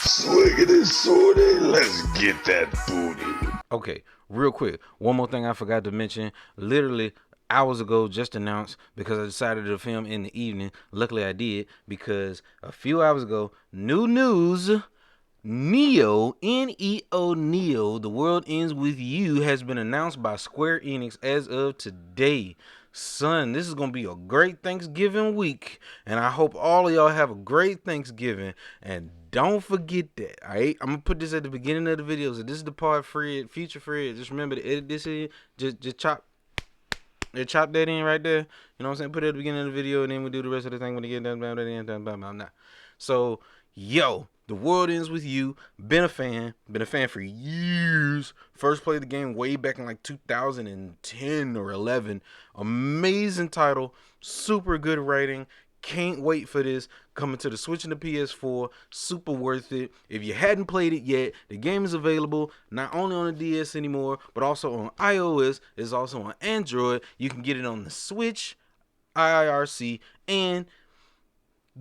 Swiggity sorty, let's get that booty. Okay, real quick. One more thing I forgot to mention. Literally hours ago, just announced because I decided to film in the evening. Luckily, I did because a few hours ago, new news. Neo, N-E-O, Neo, The World Ends With You has been announced by Square Enix as of today. Son, this is going to be a great Thanksgiving week, and I hope all of y'all have a great Thanksgiving, and don't forget that, alright? I'm going to put this at the beginning of the video, so this is the part, Fred, future Fred, just remember to edit this in, just chop that in right there, you know what I'm saying? Put it at the beginning of the video, and then we'll do the rest of the thing when it get done. So, yo, The World Ends With You. Been a fan for years. First played the game way back in like 2010 or 11. Amazing title, super good writing. Can't wait for this. Coming to the Switch and the PS4. Super worth it. If you hadn't played it yet, the game is available not only on the DS anymore, but also on iOS. It's also on Android. You can get it on the Switch, IIRC, and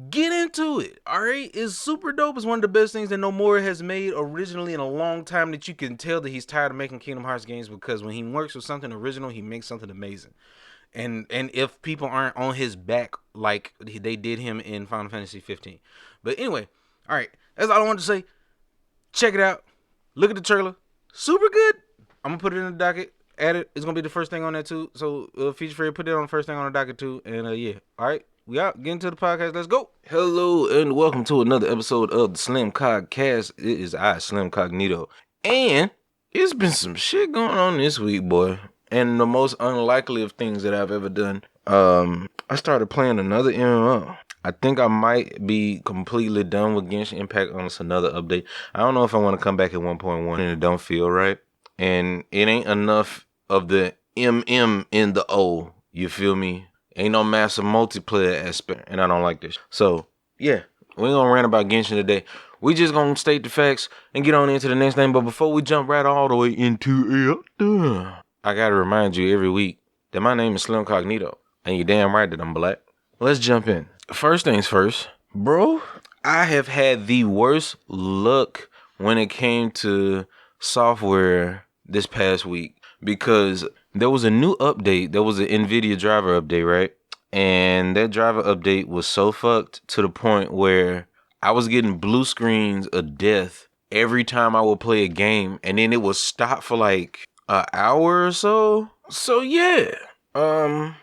get into it. Alright, it's super dope. It's one of the best things that Nomura has made originally in a long time, that you can tell that he's tired of making Kingdom Hearts games, because when he works with something original, he makes something amazing. And if people aren't on his back like they did him in Final Fantasy 15. But anyway, alright, that's all I wanted to say. Check it out. Look at the trailer. Super good. I'm gonna put it in the docket. Add it. It's gonna be the first thing on there too. So Feature Fred, put it on the first thing on the docket too. And yeah. Alright. We out. Get into the podcast. Let's go. Hello and welcome to another episode of the Slim Cogcast. It is I, Slim Cognito. And it's been some shit going on this week, boy. And the most unlikely of things that I've ever done. I started playing another MMO. I think I might be completely done with Genshin Impact unless another update. I don't know if I want to come back at 1.1 and it don't feel right. And it ain't enough of the MM in the O. You feel me? Ain't no massive multiplayer aspect, and I don't like this. So, yeah, we ain't gonna rant about Genshin today. We just gonna state the facts and get on into the next thing. But before we jump right all the way into it, I gotta remind you every week that my name is Slim Cognito, and you're damn right that I'm black. Let's jump in. First things first, bro, I have had the worst luck when it came to software this past week, because there was a new update. There was an NVIDIA driver update, right? And that driver update was so fucked to the point where I was getting blue screens of death every time I would play a game, and then it would stop for like an hour or so. So yeah, I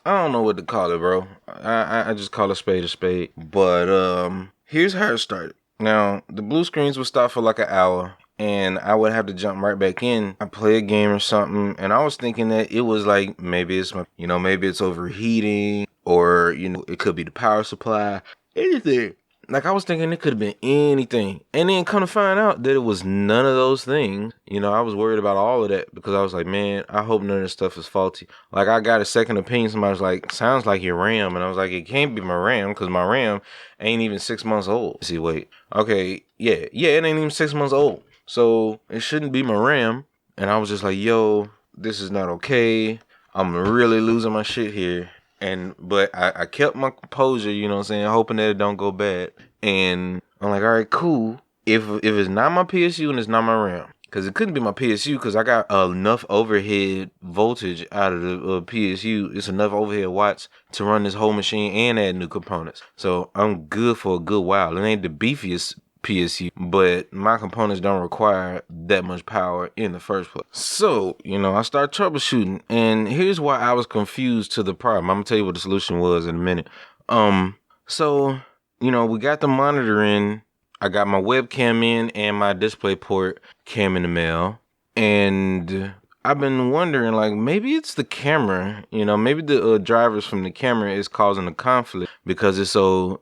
don't know what to call it, bro. I just call a spade. But here's how it started. Now the blue screens would stop for like an hour, and I would have to jump right back in. I play a game or something, and I was thinking that it was like, maybe it's maybe it's overheating, or it could be the power supply, anything. Like, I was thinking it could have been anything, and then come to find out that it was none of those things. I was worried about all of that, because I was like, man, I hope none of this stuff is faulty. Like, I got a second opinion. Somebody was like, sounds like your RAM, and I was like, it can't be my RAM, because my RAM ain't even 6 months old. See, wait, okay, yeah, it ain't even 6 months old. So it shouldn't be my RAM. And I was just like, yo, this is not okay. I'm really losing my shit here. But I kept my composure, you know what I'm saying, hoping that it don't go bad. And I'm like, all right, cool. If it's not my PSU and it's not my RAM, because it couldn't be my PSU, because I got enough overhead voltage out of the PSU. It's enough overhead watts to run this whole machine and add new components. So I'm good for a good while. It ain't the beefiest PSU, but my components don't require that much power in the first place. So, I start troubleshooting, and here's why I was confused to the problem. I'm gonna tell you what the solution was in a minute. So, we got the monitor in, I got my webcam in, and my DisplayPort came in the mail, and I've been wondering, like, maybe it's the camera, maybe the drivers from the camera is causing a conflict, because it's a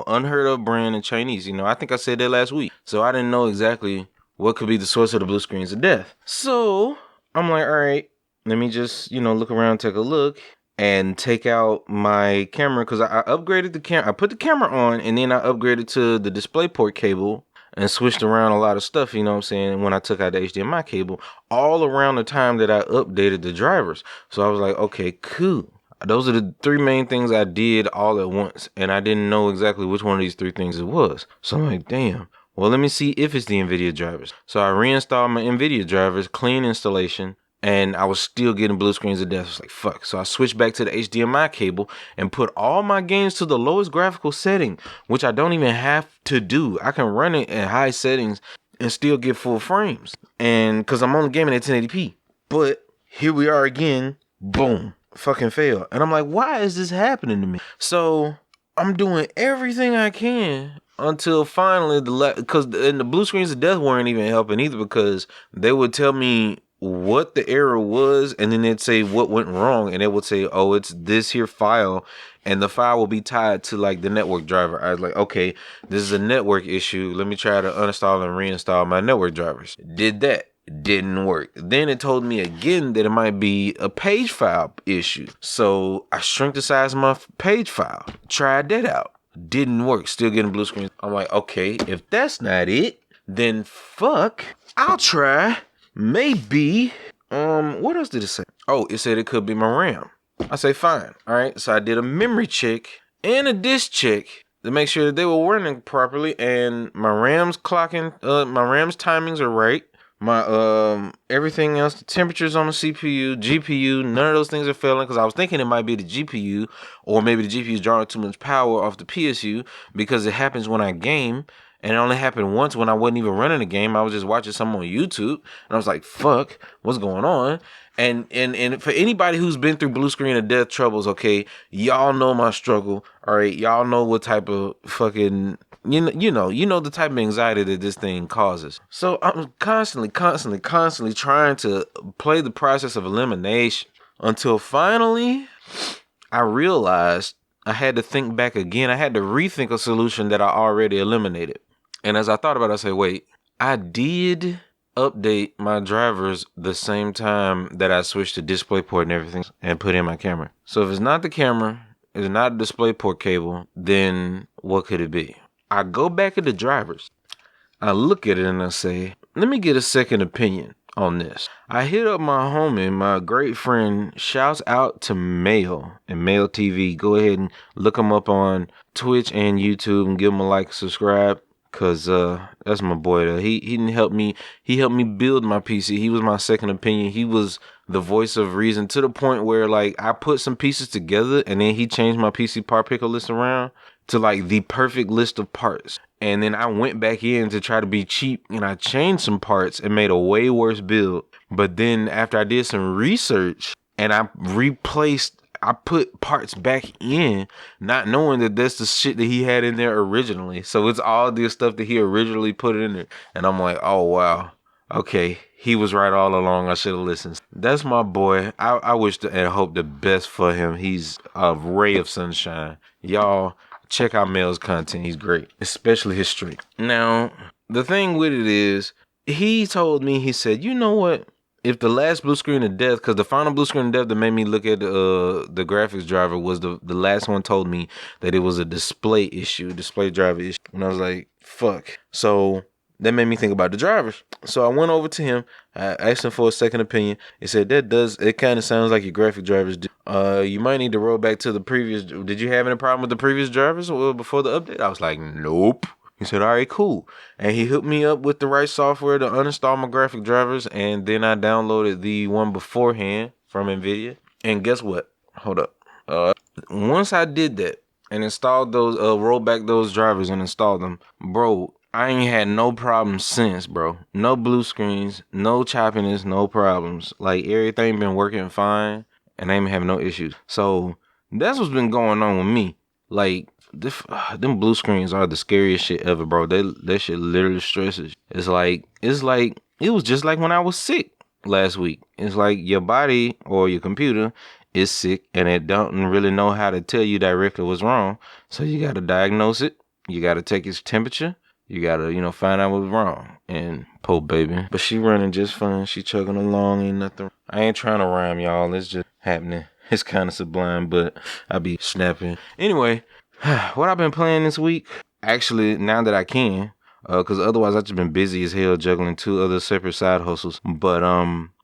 unheard of brand in Chinese. I think I said that last week. So I didn't know exactly what could be the source of the blue screens of death. So I'm like, all right, let me just, look around, take a look, and take out my camera, because I upgraded the camera. I put the camera on, and then I upgraded to the DisplayPort cable and switched around a lot of stuff, you know what I'm saying, when I took out the HDMI cable, all around the time that I updated the drivers. So I was like, okay, cool. Those are the three main things I did all at once, and I didn't know exactly which one of these three things it was. So I'm like, damn. Well, let me see if it's the NVIDIA drivers. So I reinstalled my NVIDIA drivers, clean installation, and I was still getting blue screens of death. I was like, fuck. So I switched back to the HDMI cable and put all my games to the lowest graphical setting, which I don't even have to do. I can run it at high settings and still get full frames. And because I'm only gaming at 1080p. But here we are again. Boom. Fucking fail. And I'm like, why is this happening to me? So I'm doing everything I can until finally because the blue screens of death weren't even helping either, because they would tell me what the error was, and then they'd say what went wrong, and it would say, oh, it's this here file, and the file will be tied to like the network driver. I was like, okay, this is a network issue. Let me try to uninstall and reinstall my network drivers. Did that. Didn't work. Then it told me again that it might be a page file issue. So I shrunk the size of my page file. Tried that out. Didn't work. Still getting blue screens. I'm like, okay, if that's not it, then fuck, I'll try. Maybe. What else did it say? Oh, it said it could be my RAM. I say fine. All right. So I did a memory check and a disk check to make sure that they were running properly, and my RAM's clocking. My RAM's timings are right. My everything else, the temperatures on the CPU, GPU, none of those things are failing, because I was thinking it might be the GPU, or maybe the GPU is drawing too much power off the PSU, because it happens when I game, and it only happened once when I wasn't even running the game. I was just watching something on YouTube, and I was like, fuck, what's going on? And for anybody who's been through blue screen of death troubles, okay, y'all know my struggle, all right? Y'all know what type of fucking, you know the type of anxiety that this thing causes. So I'm constantly trying to play the process of elimination until finally I realized I had to think back again. I had to rethink a solution that I already eliminated. And as I thought about it, I said, wait, I did update my drivers the same time that I switched to DisplayPort and everything and put in my camera. So if it's not the camera, it's not a DisplayPort cable, then what could it be? I go back at the drivers. I look at it and I say, let me get a second opinion on this. I hit up my homie, my great friend, shouts out to Mail and Mail TV. Go ahead and look him up on Twitch and YouTube and give him a like, subscribe. Cause that's my boy though. He didn't help me. He helped me build my PC. He was my second opinion. He was the voice of reason, to the point where like I put some pieces together and then he changed my PC part picker list around to like the perfect list of parts. And then I went back in to try to be cheap and I changed some parts and made a way worse build. But then after I did some research and I put parts back in, not knowing that that's the shit that he had in there originally. So it's all this stuff that he originally put in there. And I'm like, oh, wow. Okay, he was right all along. I should have listened. That's my boy. I wish and hope the best for him. He's a ray of sunshine. Y'all, check out Mel's content. He's great, especially his stream. Now, the thing with it is, he told me, he said, you know what? If the last blue screen of death, because the final blue screen of death that made me look at the graphics driver was the last one, told me that it was a display driver issue. And I was like, fuck. So that made me think about the drivers. So I went over to him. I asked him for a second opinion. He said, it kind of sounds like your graphic drivers do. You might need to roll back to the previous. Did you have any problem with the previous drivers before the update? I was like, nope. He said, all right, cool. And he hooked me up with the right software to uninstall my graphic drivers. And then I downloaded the one beforehand from NVIDIA. And guess what? Hold up. Once I did that and installed those, rolled back those drivers and installed them, bro, I ain't had no problems since, bro. No blue screens, no choppiness, no problems. Like, everything been working fine and I ain't having no issues. So that's what's been going on with me. Like, them blue screens are the scariest shit ever, bro. That shit literally stresses. It's like it was just like when I was sick last week. It's like your body or your computer is sick and it don't really know how to tell you directly what's wrong. So you got to diagnose it. You got to take its temperature. You got to, find out what's wrong. And poor baby. But she running just fine. She chugging along. Ain't nothing. I ain't trying to rhyme, y'all. It's just happening. It's kind of sublime, but I be snapping. Anyway, what I've been playing this week, actually, now that I can, because otherwise I've just been busy as hell juggling two other separate side hustles. But,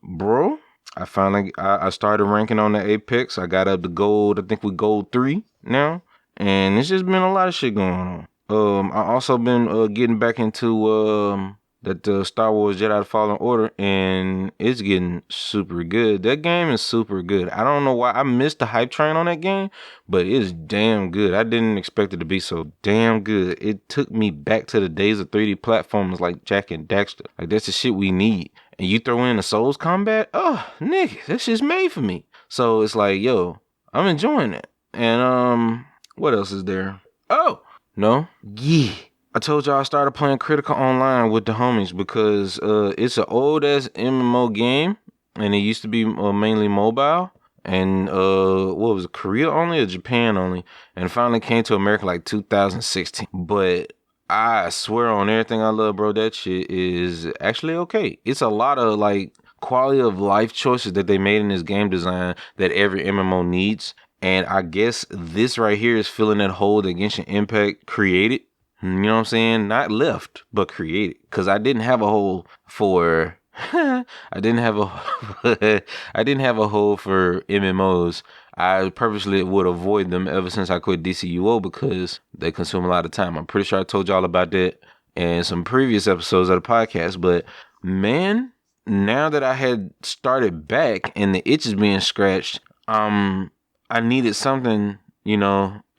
bro, I started ranking on the Apex. I got up to gold. I think we gold 3 now, and it's just been a lot of shit going on. I also been getting back into that Star Wars Jedi Fallen Order, and it's getting super good. That game is super good. I don't know why I missed the hype train on that game, but it's damn good. I didn't expect it to be so damn good. It took me back to the days of 3D platformers like Jack and Daxter. Like that's the shit we need. And you throw in the Souls combat, oh nigga, that shit's made for me. So it's like, yo, I'm enjoying it. And what else is there? Oh, no. Yeah. I told y'all I started playing Critical Online with the homies because it's an old ass MMO game and it used to be mainly mobile and what was it, Korea only or Japan only, and finally came to America like 2016. But I swear on everything I love, bro, that shit is actually okay. It's a lot of like quality of life choices that they made in this game design that every MMO needs. And I guess this right here is filling that hole that Genshin Impact created. You know what I'm saying? Not left, but created. Because I didn't have a hole for I didn't have a I didn't have a hole for MMOs. I purposely would avoid them ever since I quit DCUO because they consume a lot of time. I'm pretty sure I told y'all about that in some previous episodes of the podcast. But man, now that I had started back and the itch is being scratched, I needed something,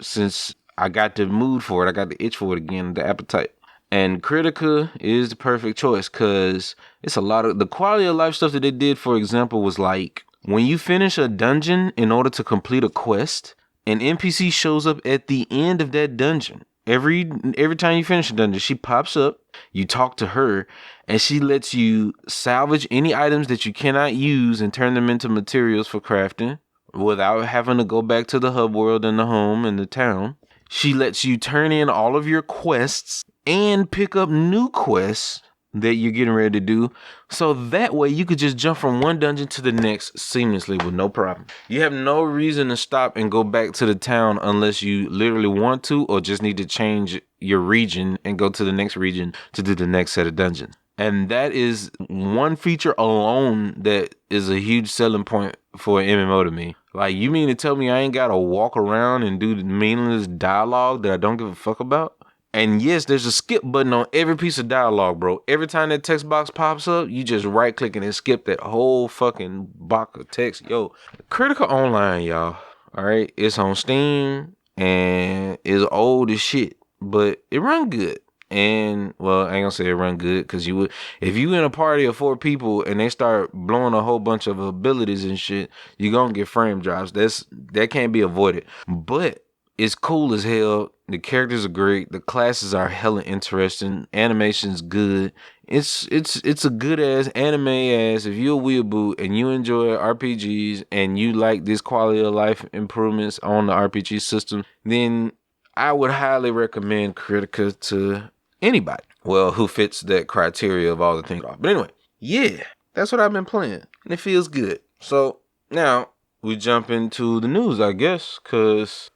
since I got the mood for it. I got the itch for it again, the appetite. And Critica is the perfect choice because it's a lot of the quality of life stuff that they did. For example, was like when you finish a dungeon in order to complete a quest, an NPC shows up at the end of that dungeon. Every time you finish a dungeon, she pops up, you talk to her, and she lets you salvage any items that you cannot use and turn them into materials for crafting without having to go back to the hub world and the home and the town. She lets you turn in all of your quests and pick up new quests that you're getting ready to do. So that way you could just jump from one dungeon to the next seamlessly with no problem. You have no reason to stop and go back to the town unless you literally want to or just need to change your region and go to the next region to do the next set of dungeons. And that is one feature alone that is a huge selling point for an MMO to me. Like, you mean to tell me I ain't got to walk around and do the meaningless dialogue that I don't give a fuck about? And yes, there's a skip button on every piece of dialogue, bro. Every time that text box pops up, you just right click and skip that whole fucking box of text. Yo, Critical Online, y'all. All right, it's on Steam and it's old as shit, but it run good. And well, I ain't gonna say it run good because you would, if you in a party of 4 people and they start blowing a whole bunch of abilities and shit, you gonna get frame drops. That can't be avoided. But it's cool as hell. The characters are great. The classes are hella interesting. Animation's good. It's a good ass anime ass. If you're a weeaboo and you enjoy RPGs and you like this quality of life improvements on the RPG system, then I would highly recommend Critica to anybody. Well, who fits that criteria of all the things. But anyway, yeah, that's what I've been playing. And it feels good. So now we jump into the news, I guess, because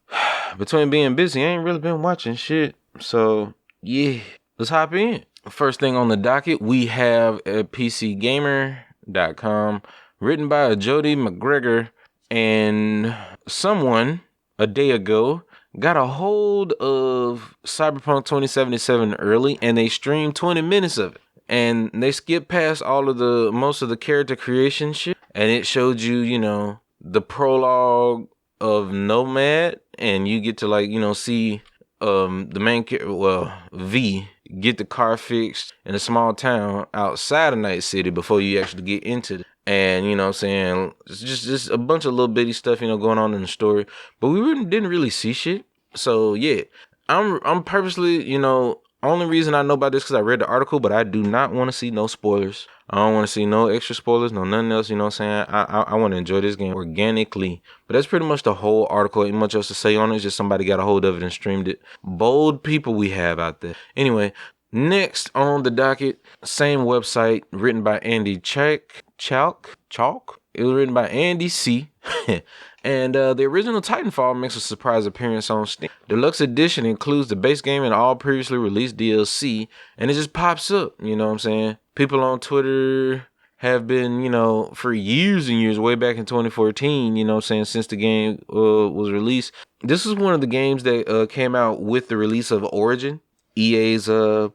between being busy, I ain't really been watching shit. So yeah, let's hop in. First thing on the docket, we have a PCGamer.com written by Jody McGregor, and someone a day ago got a hold of Cyberpunk 2077 early, and they streamed 20 minutes of it. And they skipped past most of the character creation shit, and it showed you, the prologue of Nomad, and you get to see the main character, V, get the car fixed in a small town outside of Night City before you actually get into it. And you know what I'm saying, it's just a bunch of little bitty stuff, going on in the story. But we didn't really see shit. So yeah, I'm purposely, only reason I know about this because I read the article, but I do not want to see no spoilers. I don't want to see no extra spoilers, no nothing else, you know what I'm saying? I want to enjoy this game organically. But that's pretty much the whole article. Ain't much else to say on it. It's just somebody got a hold of it and streamed it. Bold people we have out there. Anyway, next on the docket, same website, written by Andy Chalk. It was written by Andy C. And the original Titanfall makes a surprise appearance on Steam. Deluxe Edition includes the base game and all previously released DLC, and it just pops up, you know what I'm saying? People on Twitter have been, for years and years, way back in 2014, since the game was released. This is one of the games that came out with the release of Origin, EA's, I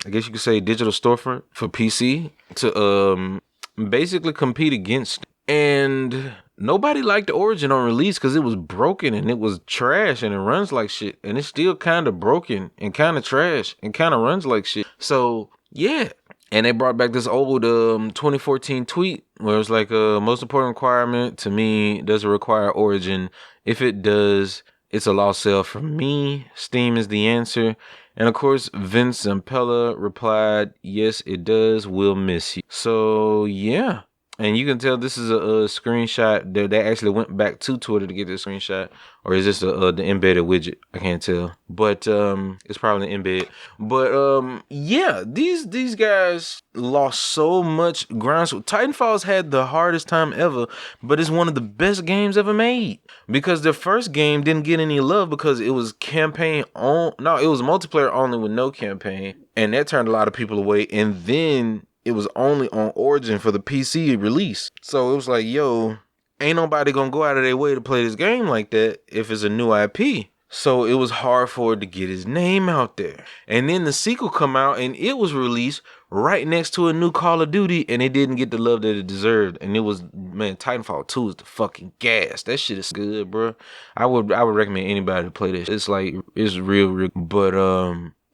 guess you could say, digital storefront for PC to basically compete against. And nobody liked Origin on release because it was broken and it was trash and it runs like shit. And it's still kind of broken and kind of trash and kind of runs like shit. So, yeah. And they brought back this old 2014 tweet where it's like, most important requirement to me, does it require Origin? If it does, it's a lost sale for me. Steam is the answer. And of course, Vince Zampella replied, yes, it does. We'll miss you. So, yeah. And you can tell this is a screenshot. They actually went back to Twitter to get this screenshot. Or is this the embedded widget? I can't tell. But it's probably an embed. But yeah, these guys lost so much ground. Titanfall's had the hardest time ever, but it's one of the best games ever made. Because the first game didn't get any love because it was campaign on. No, it was multiplayer only with no campaign. And that turned a lot of people away. And then it was only on Origin for the PC release. So it was like, yo, ain't nobody gonna go out of their way to play this game like that if it's a new IP. So it was hard for it to get his name out there. And then the sequel come out and it was released right next to a new Call of Duty and it didn't get the love that it deserved. And it was, man, Titanfall 2 is the fucking gas. That shit is good, bro. I would recommend anybody to play this. It's like, it's real. But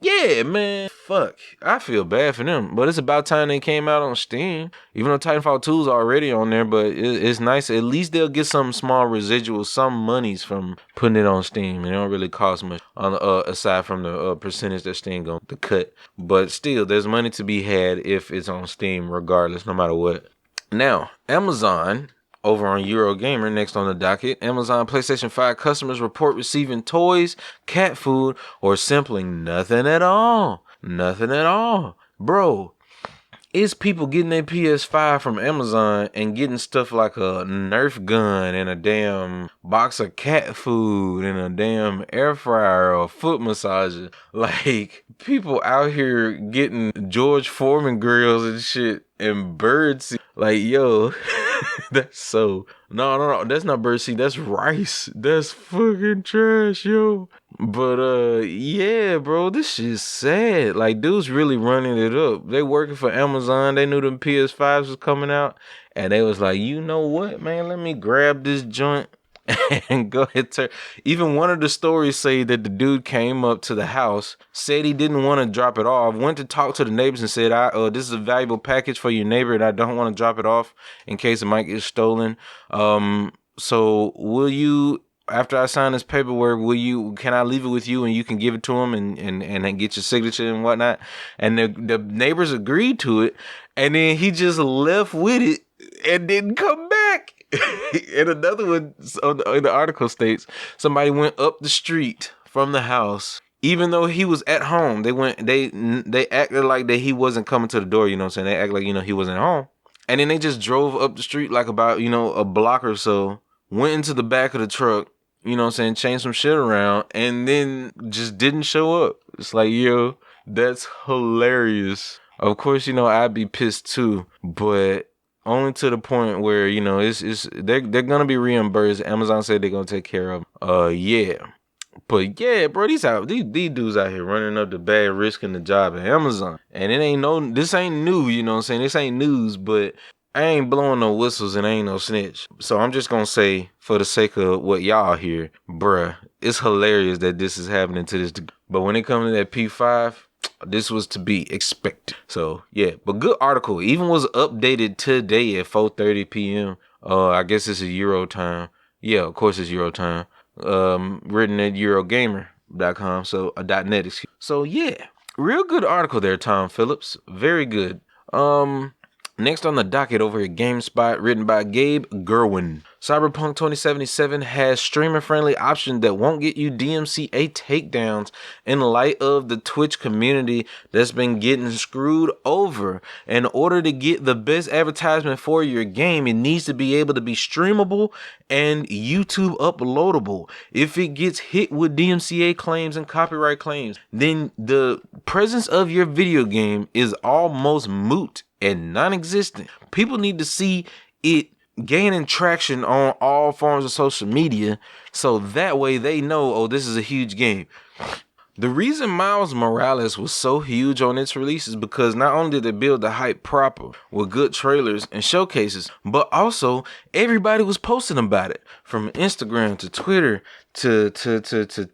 yeah, man, fuck. I feel bad for them. But it's about time they came out on Steam. Even though Titanfall 2 is already on there, but it's nice. At least they'll get some small residual, some monies from putting it on Steam. It don't really cost much, aside from the percentage that Steam going to cut. But still, there's money to be had if it's on Steam regardless, no matter what. Now, Amazon, over on Eurogamer, next on the docket, Amazon PlayStation 5 customers report receiving toys, cat food, or simply nothing at all. Nothing at all. Bro, it's people getting their PS5 from Amazon and getting stuff like a Nerf gun and a damn box of cat food and a damn air fryer or a foot massager. Like, people out here getting George Foreman grills and shit and birdseed. Like, yo, that's so... No, that's not birdseed, that's rice. That's fucking trash, yo. But, yeah, bro, this shit's sad. Like, dudes really running it up. They working for Amazon. They knew them PS5s was coming out. And they was like, you know what, man? Let me grab this joint and go ahead. Even one of the stories say that the dude came up to the house, said he didn't want to drop it off, went to talk to the neighbors and said, this is a valuable package for your neighbor and I don't want to drop it off in case it might get stolen. So will you, after I sign this paperwork, can I leave it with you and you can give it to him and get your signature and whatnot? And the neighbors agreed to it. And then he just left with it and didn't come back. And another one in the article states somebody went up the street from the house, even though he was at home. They acted like that he wasn't coming to the door, you know what I'm saying? They act like, he wasn't home. And then they just drove up the street like about, a block or so, went into the back of the truck, you know what I'm saying, changed some shit around, and then just didn't show up. It's like, yo, that's hilarious. Of course, I'd be pissed too, but only to the point where, they're gonna be reimbursed. Amazon said they're gonna take care of them. Yeah. But yeah, bro, these dudes out here running up the bad, risking the job at Amazon. And this ain't new, you know what I'm saying? This ain't news, but I ain't blowing no whistles and I ain't no snitch. So I'm just gonna say, for the sake of what y'all hear, bruh, it's hilarious that this is happening to this degree. But when it comes to that P5, this was to be expected. So yeah, but good article. Even was updated today at 4:30 p.m. I guess it's a Euro time. Yeah, of course it's Euro time. Written at Eurogamer.com. So .net. Excuse. So yeah, real good article there, Tom Phillips. Very good. Next on the docket over at GameSpot, written by Gabe Gerwin. Cyberpunk 2077 has streamer-friendly options that won't get you DMCA takedowns in light of the Twitch community that's been getting screwed over. In order to get the best advertisement for your game, it needs to be able to be streamable and YouTube uploadable. If it gets hit with DMCA claims and copyright claims, then the presence of your video game is almost moot and non-existent. People need to see it gaining traction on all forms of social media, so that way they know, oh, this is a huge game. The reason Miles Morales was so huge on its release is because not only did they build the hype proper with good trailers and showcases, but also everybody was posting about it. From Instagram to Twitter to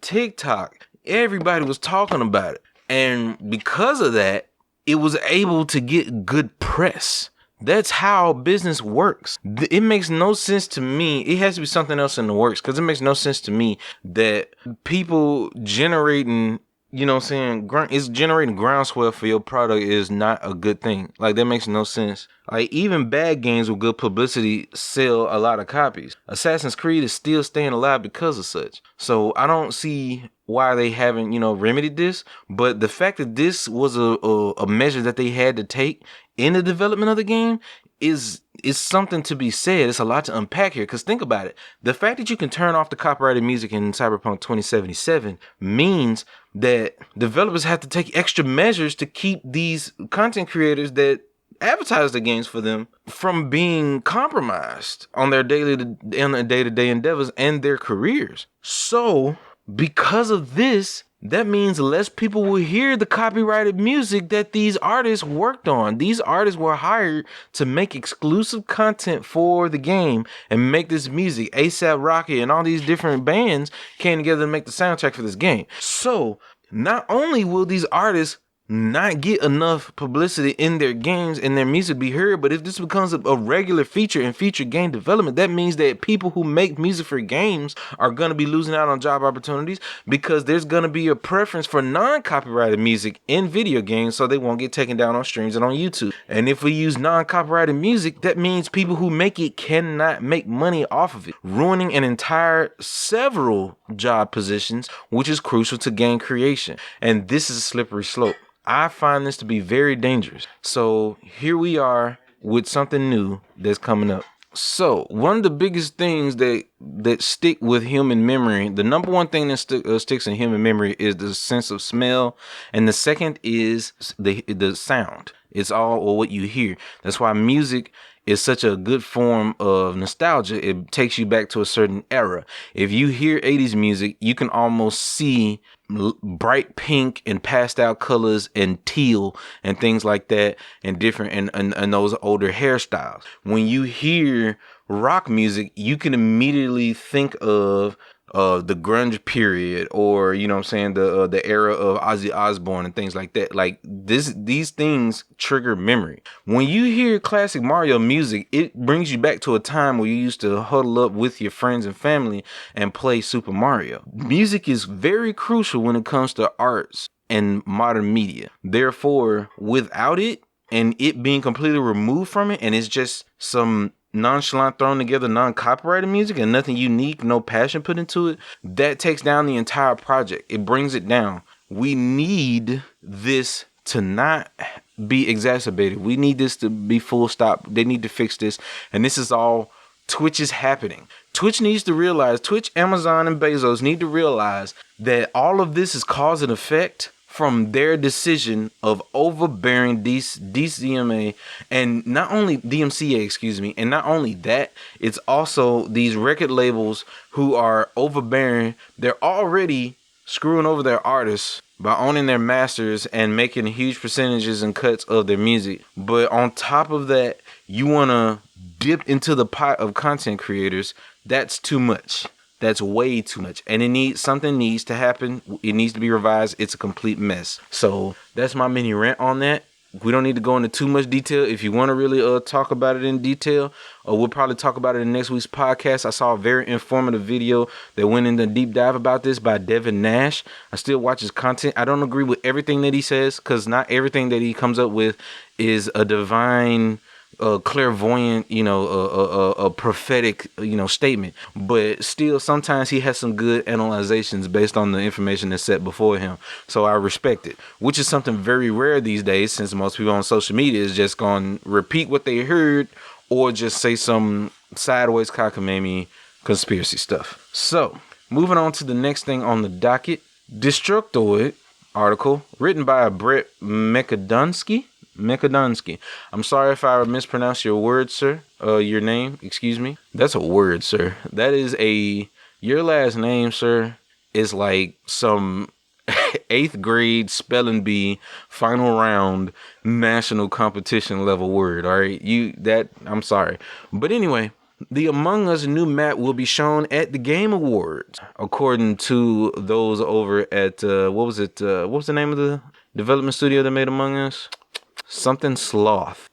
TikTok. Everybody was talking about it. And because of that, it was able to get good press. That's how business works. It makes no sense to me. It has to be something else in the works, because it makes no sense to me that people generating, you know what I'm saying, it's generating groundswell for your product is not a good thing. Like, that makes no sense. Like, even bad games with good publicity sell a lot of copies. Assassin's Creed is still staying alive because of such. So I don't see why they haven't, remedied this. But the fact that this was a measure that they had to take in the development of the game is something to be said. It's a lot to unpack here, because think about it. The fact that you can turn off the copyrighted music in Cyberpunk 2077 means that developers have to take extra measures to keep these content creators that advertise the games for them from being compromised on their day-to-day endeavors and their careers. So, because of this, that means less people will hear the copyrighted music that these artists worked on. These artists were hired to make exclusive content for the game and make this music. A$AP Rocky and all these different bands came together to make the soundtrack for this game. So, not only will these artists not get enough publicity in their games and their music be heard, but if this becomes a regular feature in future game development, that means that people who make music for games are going to be losing out on job opportunities, because there's going to be a preference for non-copyrighted music in video games, so they won't get taken down on streams and on YouTube. And if we use non-copyrighted music, that means people who make it cannot make money off of it, ruining an entire several job positions, which is crucial to game creation. And this is a slippery slope. I find this to be very dangerous. So here we are with something new that's coming up. So one of the biggest things that stick with human memory, the number one thing that sticks in human memory is the sense of smell, and the second is the sound. It's all what you hear. That's why music is such a good form of nostalgia. It takes you back to a certain era. If you hear 80s music, you can almost see bright pink and passed out colors and teal and things like that, and different and those older hairstyles. When you hear rock music, you can immediately think of the grunge period, or the era of Ozzy Osbourne and things like that. Like these things trigger memory. When you hear classic Mario music, it brings you back to a time where you used to huddle up with your friends and family and play Super Mario. Music is very crucial when it comes to arts and modern media. Therefore, without it and it being completely removed from it, and it's just some nonchalant thrown together non-copyrighted music and nothing unique, no passion put into it, that takes down the entire project. It brings it down. We need this to not be exacerbated. We need this to be full stop. They need to fix this. And this is all Twitch is happening. Twitch needs to realize, Twitch, Amazon, and Bezos need to realize that all of this is cause and effect from their decision of overbearing DCMA and not only DMCA, and not only that, it's also these record labels who are overbearing. They're already screwing over their artists by owning their masters and making huge percentages and cuts of their music. But on top of that, you want to dip into the pot of content creators. That's too much. That's way too much. And something needs to happen. It needs to be revised. It's a complete mess. So that's my mini rant on that. We don't need to go into too much detail. If you want to really talk about it in detail, we'll probably talk about it in next week's podcast. I saw a very informative video that went into deep dive about this by Devin Nash. I still watch his content. I don't agree with everything that he says, because not everything that he comes up with is a divine, clairvoyant, a prophetic, statement. But still, sometimes he has some good analyzations based on the information that's set before him. So I respect it, which is something very rare these days, since most people on social media is just going to repeat what they heard or just say some sideways cockamamie conspiracy stuff. So moving on to the next thing on the docket, Destructoid article written by Brett Mekadonsky. Mekadonsky. I'm sorry if I mispronounced your word, sir. Your name, excuse me. That's a word, sir. That is your last name, sir, is like some 8th grade spelling bee final round national competition level word. All right. I'm sorry. But anyway, the Among Us new map will be shown at the Game Awards, according to those over at what was the name of the development studio that made Among Us? Something Sloth.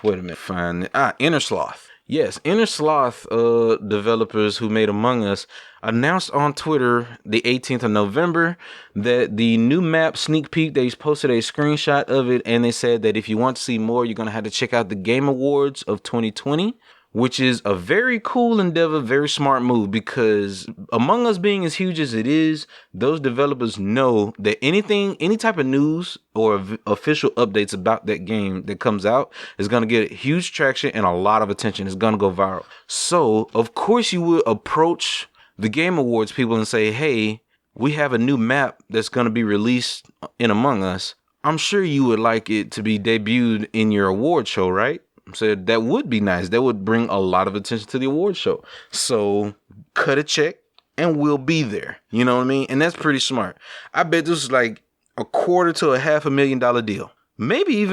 Wait a minute. Find it. Inner Sloth. Yes, Inner Sloth developers who made Among Us announced on Twitter the 18th of November that the new map sneak peek, they posted a screenshot of it, and they said that if you want to see more, you're going to have to check out the Game Awards of 2020, which is a very cool endeavor, very smart move, because Among Us being as huge as it is, those developers know that any type of news or official updates about that game that comes out is going to get huge traction and a lot of attention. It's going to go viral. So, of course, you would approach the Game Awards people and say, hey, we have a new map that's going to be released in Among Us. I'm sure you would like it to be debuted in your award show, right? Said that would be nice. That would bring a lot of attention to the award show. So cut a check and we'll be there. You know what I mean? And that's pretty smart. I bet this is like $250,000 to $500,000 deal. Maybe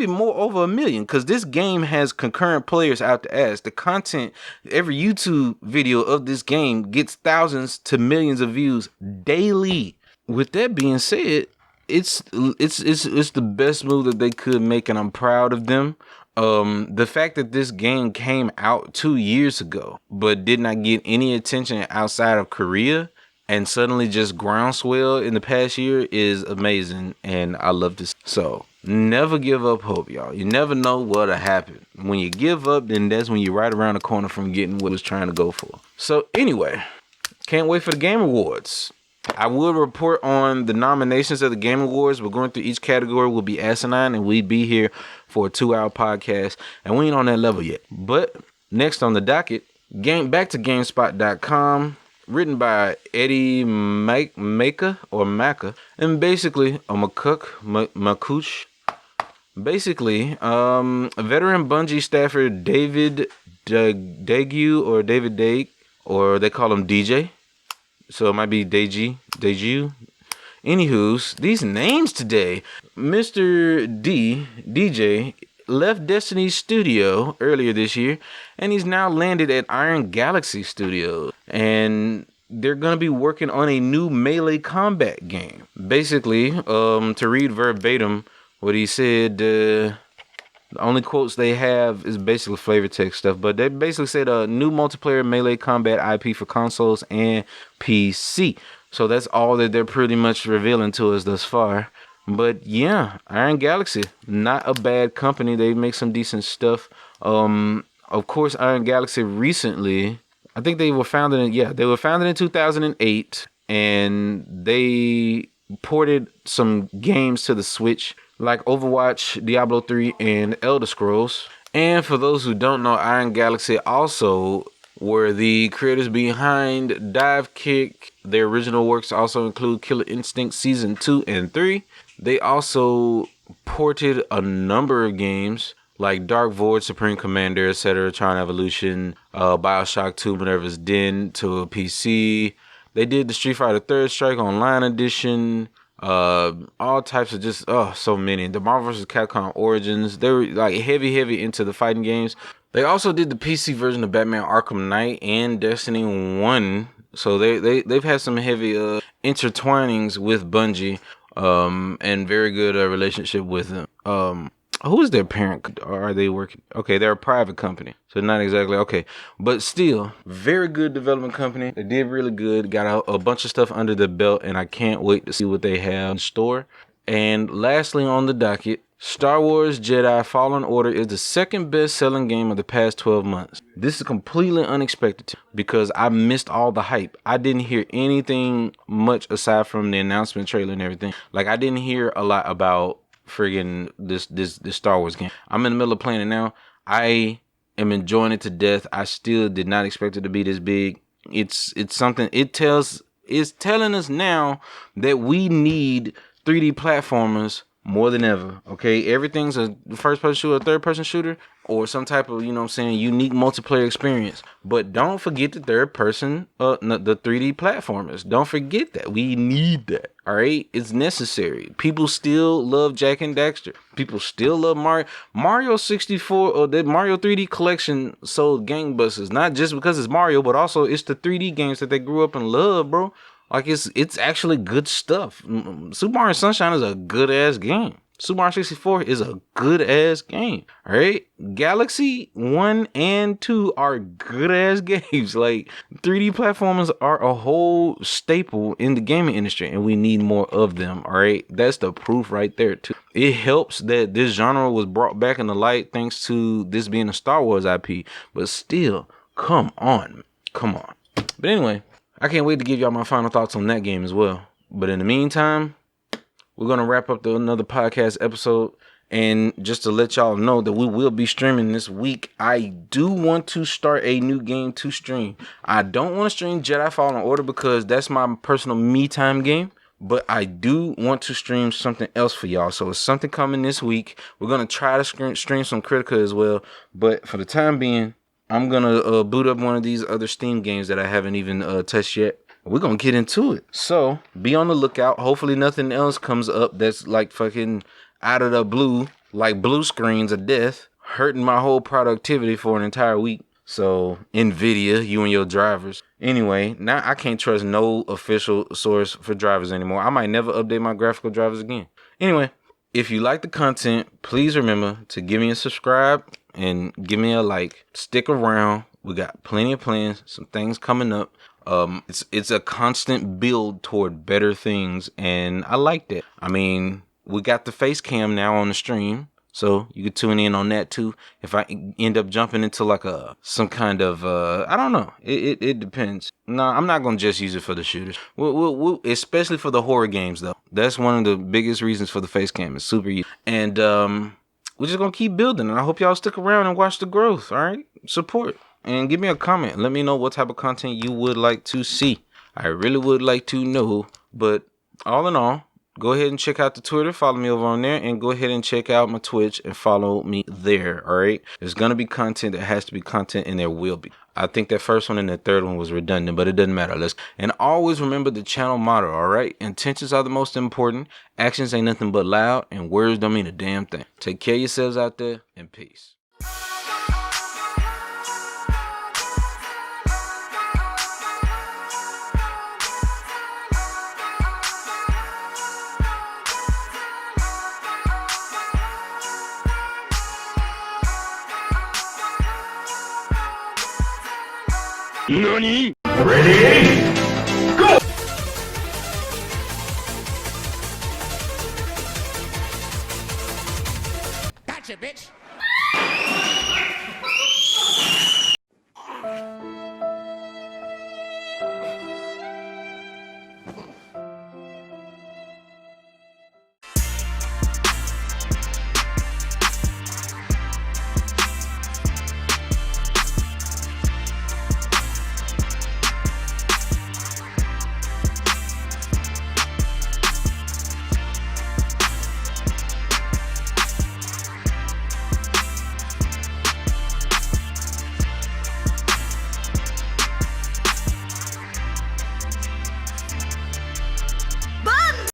more, over $1 million, because this game has concurrent players out the ass. The content, every YouTube video of this game gets thousands to millions of views daily. With that being said, it's the best move that they could make, and I'm proud of them. The fact that this game came out 2 years ago, but did not get any attention outside of Korea, and suddenly just groundswell in the past year is amazing, and I love this. So never give up hope, y'all. You never know what'll happen. When you give up, then that's when you're right around the corner from getting what you're trying to go for. So anyway, can't wait for the Game Awards. I will report on the nominations of the Game Awards. We're going through each category. Will be asinine, and we'd be here for a 2-hour podcast, and we ain't on that level yet. But next on the docket, back to GameSpot.com, written by Eddie Maka, and basically Makuch. Basically, veteran Bungie staffer David Dague, or they call him DeeJ. So it might be DeeJ. Anywho's, these names today. Mr. DeeJ left Destiny's studio earlier this year, and he's now landed at Iron Galaxy Studios. And they're going to be working on a new melee combat game. Basically, to read verbatim what he said, the only quotes they have is basically flavor text stuff, but they basically said a new multiplayer melee combat IP for consoles and PC. So that's all that they're pretty much revealing to us thus far. But yeah, Iron Galaxy, not a bad company. They make some decent stuff. Of course, Iron Galaxy recently, I think they were founded in 2008, and they ported some games to the Switch, like Overwatch, Diablo 3, and Elder Scrolls. And for those who don't know, Iron Galaxy also were the creators behind Dive Kick. Their original works also include Killer Instinct Season 2 and 3. They also ported a number of games like Dark Void, Supreme Commander, etc., Tron Evolution, Bioshock 2, Minerva's Den to a PC. They did the Street Fighter Third Strike Online Edition. All types of so many. The Marvel vs. Capcom Origins. They were like heavy into the fighting games. They also did the PC version of Batman Arkham Knight and Destiny 1. So they've had some heavy intertwinings with Bungie, and very good relationship with them. Who is their parent? Or are they working? Okay, they're a private company, so not exactly okay, but still very good development company. They did really good. Got a bunch of stuff under the belt, and I can't wait to see what they have in store. And lastly on the docket, Star Wars Jedi Fallen Order is the second best-selling game of the past 12 months. This is completely unexpected because I missed all the hype. I didn't hear anything much aside from the announcement trailer and everything. Like, I didn't hear a lot about friggin' this Star Wars game. I'm in the middle of playing it now. I am enjoying it to death. I still did not expect it to be this big. It's something. It's telling us now that we need 3D platformers more than ever. Okay, everything's a first-person shooter, a third-person shooter, or some type of, you know what I'm saying, unique multiplayer experience. But don't forget the third-person, the 3D platformers. Don't forget that. We need that. All right, it's necessary. People still love Jak and Daxter. People still love Mario. Mario 64 or the Mario 3D collection sold gangbusters. Not just because it's Mario, but also it's the 3D games that they grew up and loved, bro. Like it's actually good stuff. Super Mario Sunshine is a good ass game. Super Mario 64 is a good ass game. All right, Galaxy 1 and 2 are good ass games. Like 3D platformers are a whole staple in the gaming industry, and we need more of them. All right, that's the proof right there too. It helps that this genre was brought back into light thanks to this being a Star Wars IP. But still, come on. But anyway, I can't wait to give y'all my final thoughts on that game as well. But in the meantime, we're going to wrap up another podcast episode. And just to let y'all know that we will be streaming this week, I do want to start a new game to stream. I don't want to stream Jedi Fallen Order because that's my personal me time game. But I do want to stream something else for y'all. So it's something coming this week. We're going to try to stream some Critica as well. But for the time being, I'm going to boot up one of these other Steam games that I haven't even touched yet. We're going to get into it. So be on the lookout. Hopefully nothing else comes up that's like fucking out of the blue, like blue screens of death, hurting my whole productivity for an entire week. So NVIDIA, you and your drivers. Anyway, now I can't trust no official source for drivers anymore. I might never update my graphical drivers again. Anyway, if you like the content, please remember to give me a subscribe and give me a like. Stick around. We got plenty of plans, some things coming up. It's a constant build toward better things, and I like that. I mean, we got the face cam now on the stream, so you can tune in on that too. If I end up jumping into like some kind of I don't know, it depends. No, I'm not gonna just use it for the shooters. We'll especially for the horror games though. That's one of the biggest reasons for the face cam. It's super easy. And we're just gonna keep building, and I hope y'all stick around and watch the growth. All right, support. And give me a comment. Let me know what type of content you would like to see. I really would like to know. But all in all, go ahead and check out the Twitter. Follow me over on there. And go ahead and check out my Twitch and follow me there. All right. There's going to be content that has to be content, and there will be. I think that first one and the third one was redundant, but it doesn't matter. And always remember the channel motto. All right. Intentions are the most important. Actions ain't nothing but loud, and words don't mean a damn thing. Take care of yourselves out there, and peace. NANI?! Ready? Go! Gotcha, bitch!